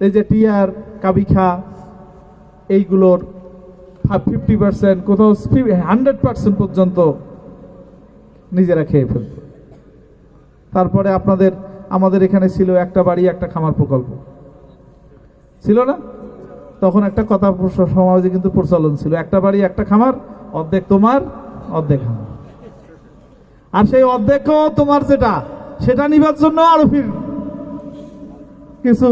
এই যে টিয়ার কাবিখা এইগুলোর 50%, কোথাও 100% পর্যন্ত নিজেরা খেয়ে ফেলত। তারপরে আমাদের এখানে ছিল একটা বাড়ি একটা খামার প্রকল্প, ছিল না? তখন একটা কথা সমাজে কিন্তু প্রচলন ছিল, একটা বাড়ি একটা খামার, অর্ধেক তোমার অর্ধেক আমার। আর সেই অর্ধেকও তোমার যেটা সেটা নিবার জন্য আরো ফির কিছু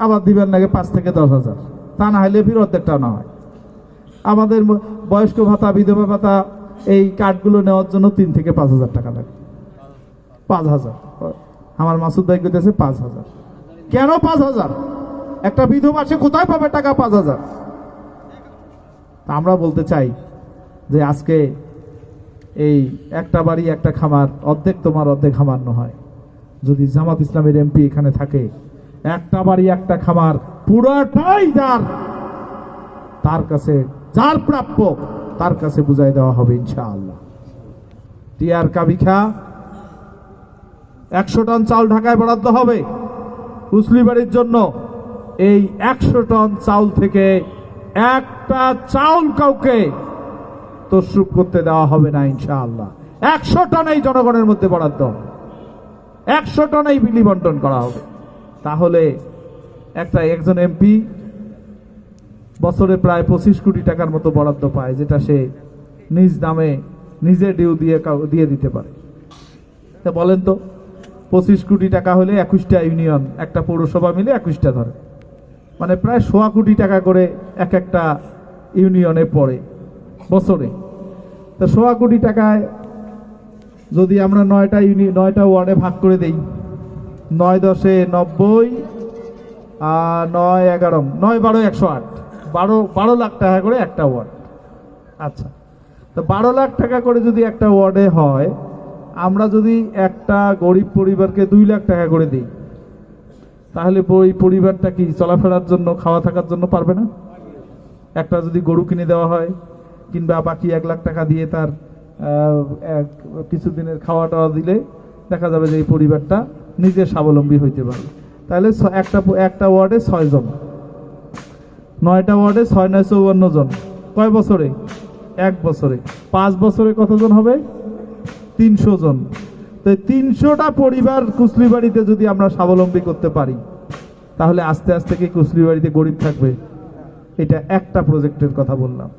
আবার দিবেন লাগে 5 থেকে 10,000, তা না হলে ফির অর্ধেকটাও না হয়। আমাদের বয়স্ক ভাতা বিধবা ভাতা এই কার্ডগুলো নেওয়ার জন্য 3 থেকে 5,000 টাকা লাগে। 5,000 আমার মাসুদ ভাই কইতেছে 5,000। কেন 5,000? একটা বিধবা সে কোথায় পাবে টাকা 5,000? আমরা বলতে চাই যে আজকে এই একটা বাড়ি একটা খামার, অর্ধেক তোমার অর্ধেক খামার নয়। যদি জামাত ইসলামের এমপি এখানে থাকে, একটা বাড়ি একটা খামার পুরোটাই তার কাছে যার প্রাপ্য তার কাছে বুঝাই দেওয়া হবে ইনশাআল্লাহ। টিয়ার কাবিখা 100 টন চাউল ঢাকায় বরাদ্দ হবে কুসলি বাড়ির জন্য। এই 100 টন চাউল থেকে একটা চাউল কাউকে তসরুপ করতে দেওয়া হবে না ইনশাআল্লাহ। 100 টন এই জনগণের মধ্যে বরাদ্দ, 100 টন এই বিলি বন্টন করা হবে। তাহলে একজন এমপি বছরে প্রায় 25 কোটি টাকার মতো বরাদ্দ পায়, যেটা সে নিজ নামে নিজে ডিউ দিয়ে দিতে পারে। তা বলেন তো, 25 কোটি টাকা হলে 21টা ইউনিয়ন, একটা পৌরসভা মিলে 21টা ধরে, মানে প্রায় 1.25 কোটি টাকা করে একটা ইউনিয়নে পড়ে বছরে। তো 1.25 কোটি টাকায় যদি আমরা 9টা ওয়ার্ডে ভাগ করে দেই, 9 10 90, 9 11, 9 12 108, 12 লাখ টাকা করে একটা ওয়ার্ড। আচ্ছা, তো 12 লাখ টাকা করে যদি একটা ওয়ার্ডে হয়, আমরা যদি একটা গরিব পরিবারকে 2 লাখ টাকা করে দিই, তাহলে ওই পরিবারটা কি চলাফেরার জন্য, খাওয়া থাকার জন্য পারবে না? একটা যদি গরু কিনে দেওয়া হয়, কিংবা বাকি 1 লাখ টাকা দিয়ে তার কিছুদিনের খাওয়া টাওয়া দিলে দেখা যাবে যে এই পরিবারটা নিজে স্বাবলম্বী হইতে পারে। তাহলে একটা ওয়ার্ডে 6 জন, 9টা ওয়ার্ডে 6 9 54 জন। কয় বছরে? 1 বছরে। 5 বছরে কতজন হবে? 300 জন। তো 300টা পরিবার কুসলি বাড়িতে যদি আমরা স্বাবলম্বী করতে পারি, তাহলে আস্তে আস্তে কি কুসলি বাড়িতে গরিব থাকবে? এটা একটা প্রজেক্টের কথা বললাম।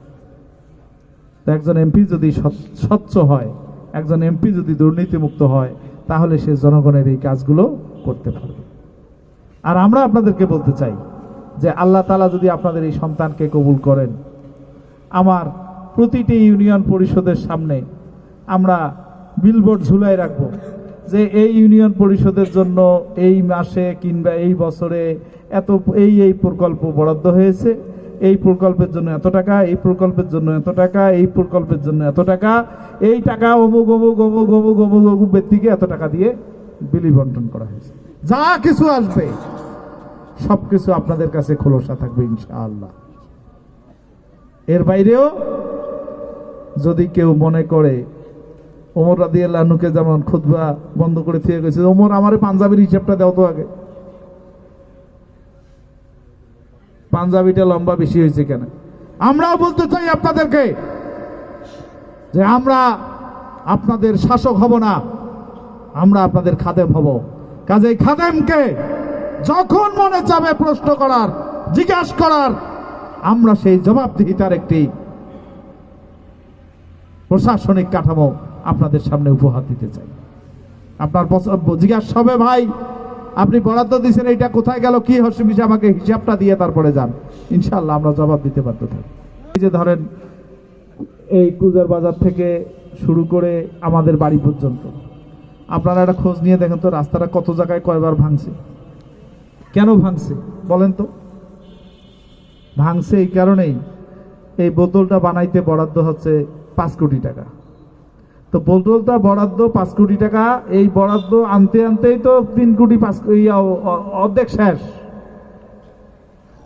একজন এমপি যদি স্বচ্ছ হয়, একজন এমপি যদি দুর্নীতিমুক্ত হয়, তাহলে সে জনগণের এই কাজগুলো করতে পারবে। আর আমরা আপনাদেরকে বলতে চাই যে আল্লাহ তাআলা যদি আপনাদের এই সন্তানকে কবুল করেন, আমার প্রতিটি ইউনিয়ন পরিষদের সামনে আমরা বিলবোর্ড ঝুলাই রাখবো যে এই ইউনিয়ন পরিষদের জন্য এই মাসে কিংবা এই বছরে এই প্রকল্প বরাদ্দ হয়েছে, এই প্রকল্পের জন্য এত টাকা, এই প্রকল্পের জন্য এত টাকা, এই প্রকল্পের জন্য এত টাকা, এই টাকা অমুক অমুক অমুক অমুক অমুক অমুক ব্যক্তিকে এত টাকা দিয়ে বিলি বন্টন করা হয়েছে। যা কিছু আসবে সবকিছু আপনাদের কাছে খোলসা থাকবে ইনশাআল্লাহ। এর বাইরেও যদি কেউ মনে করে, ওমর রাদিয়াল্লাহু আনহুকে যেমন খুতবা বন্ধ করে দিয়ে গেছে, ওমর আমারে পাঞ্জাবির হিসাবটা দাও তো আগে, পাঞ্জাবিটা লম্বা বেশি হয়েছে কেন? আমরাও বলতে চাই আপনাদেরকে যে আমরা আপনাদের শাসক হব না, আমরা আপনাদের খাদেম হব। কাজেই খাদেমকে যখন মনে চাবে প্রশ্ন করার, জিজ্ঞাসা করার, আমরা সেই জবাবদিহিতার একটি প্রশাসনিক কাঠামো আপনাদের সামনে উপহার দিতে চাই। আপনার জিজ্ঞাসা হবে, ভাই আপনি বরাদ্দ দিয়েছেন, এটা কোথায় গেল, কি হচ্ছে, আমাকে হিসাবটা দিয়ে তারপরে যান। ইনশাআল্লাহ আমরা জবাব দিতে পারতে থাকি। এই যে ধরেন, এই কুজার বাজার থেকে শুরু করে আমাদের বাড়ি পর্যন্ত আপনারা একটা খোঁজ নিয়ে দেখেন তো, রাস্তাটা কত জায়গায় কয়বার ভাঙছে, কেন ভাঙছে বলেন তো? ভাঙছে এই কারণেই, এই বোতলটা বানাইতে বরাদ্দ হচ্ছে 5 কোটি টাকা। তো বোতলটা বরাদ্দ 5 কোটি টাকা, এই বরাদ্দ আনতে আনতেই তো 3 কোটি 5 অর্ধেক শেষ।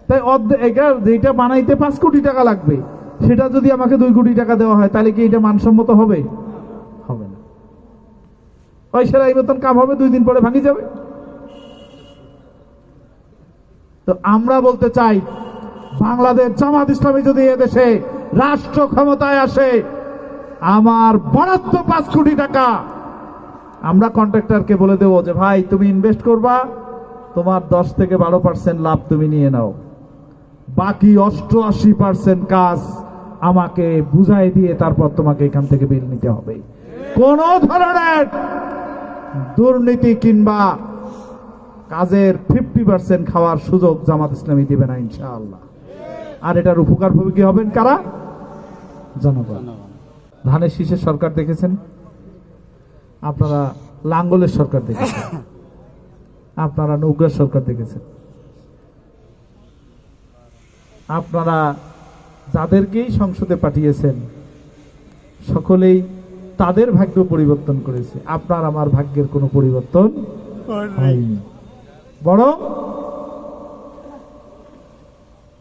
তাই যেটা বানাইতে 5 কোটি টাকা লাগবে, সেটা যদি আমাকে 2 কোটি টাকা দেওয়া হয়, তাহলে কি এটা মানসম্মত হবে? হবে না। ওই সেরা এই মতন কাম হবে, 2 দিন পরে ভাঙি যাবে। তো আমরা বলতে চাই, বাংলাদেশ জামাত ইসলামী যদি এদেশে রাষ্ট্র ক্ষমতায় আসে, আমার বরাদ্দ 5 কোটি টাকা আমরা কন্ট্রাক্টরকে বলে দেবো যে ভাই তুমি ইনভেস্ট করবা, তোমার 10 থেকে 12% লাভ তুমি নিয়ে নাও, বাকি 88% কাজ আমাকে বুঝাই দিয়ে তারপর তোমাকে এখান থেকে বিল নিতে হবে। কোন ধরনের দুর্নীতি কিংবা কাজের 50% খাওয়ার সুযোগ জামাত ইসলামী দিবে না ইনশাআল্লাহ। আর এটার উপকার ভোগী হবেন কারা? জনগণ। ধানের শীষের সরকার দেখেছেন, আপনারা লাঙ্গলের সরকার দেখেছেন, আপনারা নৌকার সরকার দেখেছেন, আপনারা যাদেরকেই সংসদে পাঠিয়েছেন সকলেই তাদের ভাগ্য পরিবর্তন করেছে। আপনার আমার ভাগ্যের কোনো পরিবর্তন হয়নি, বরং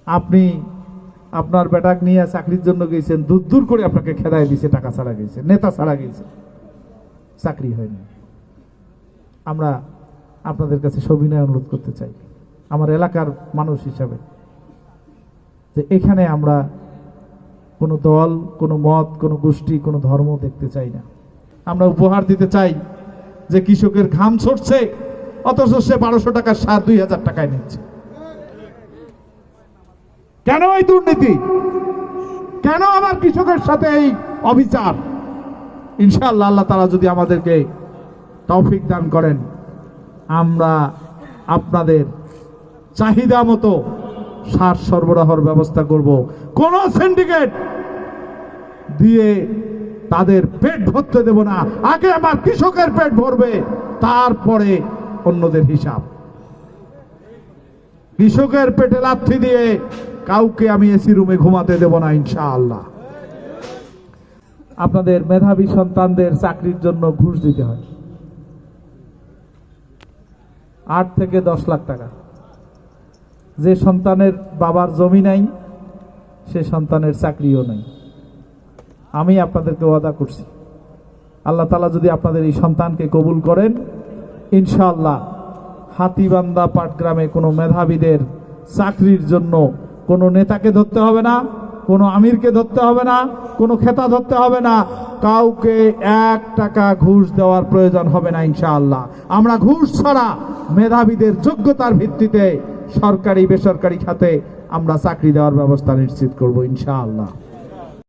আপনি আপনার বেটাক নিয়ে চাকরির জন্য গেছেন, দূর দূর করে আপনাকে খেদায় দিয়েছে, টাকা ছাড়া গেছে, নেতা ছাড়া গেছে, চাকরি হয়নি। আমরা আপনাদের কাছে সবিনয় অনুরোধ করতে চাই আমার এলাকার মানুষ হিসাবে, যে এখানে আমরা কোনো দল, কোনো মত, কোনো গোষ্ঠী, কোনো ধর্ম দেখতে চাই না। আমরা উপহার দিতে চাই যে কৃষকের ঘাম ছড়ছে অথচ সে 1200 টাকার সার 2000 টাকায় নিচ্ছে। কেন এই দুর্নীতি? কেন আমার কৃষকের সাথে এই অবিচার? ইনশাআল্লাহ আল্লাহ তাআলা যদি আমাদেরকে তৌফিক দান করেন, আমরা আপনাদের চাহিদা মতো সার সরবরাহের ব্যবস্থা করব। কোন সিন্ডিকেট দিয়ে তাদের পেট ভরতে দেব না। আগে আমার কৃষকের পেট ভরবে, তারপরে অন্যদের হিসাব। কৃষকের পেটে লাথি দিয়ে কাউকে আমি এসি রুমে ঘুমাতে দেব না ইনশাআল্লাহ। আপনাদের মেধাবী সন্তানদের চাকরির জন্য ঘুষ দিতে হয় 8 থেকে 10 লাখ টাকা। যে সন্তানের বাবার জমি নাই সে সন্তানের চাকরিও নাই। আমি আপনাদেরকে ওয়াদা করছি, আল্লাহ তাআলা যদি আপনাদের এই সন্তানকে কবুল করেন, ইনশাআল্লাহ হাতীবান্ধা পাটগ্রামে কোনো মেধাবীদের চাকরির জন্য কোনো নেতাকে ধরতে হবে না, কোনো আমিরকে ধরতে হবে না, কোনো খেতা ধরতে হবে না, কাউকে 1 টাকা ঘুষ দেওয়ার প্রয়োজন হবে না ইনশাআল্লাহ। আমরা ঘুষ ছাড়া মেধাবীদের যোগ্যতার ভিত্তিতে সরকারি বেসরকারি খাতে আমরা চাকরি দেওয়ার ব্যবস্থা নিশ্চিত করব ইনশাআল্লাহ।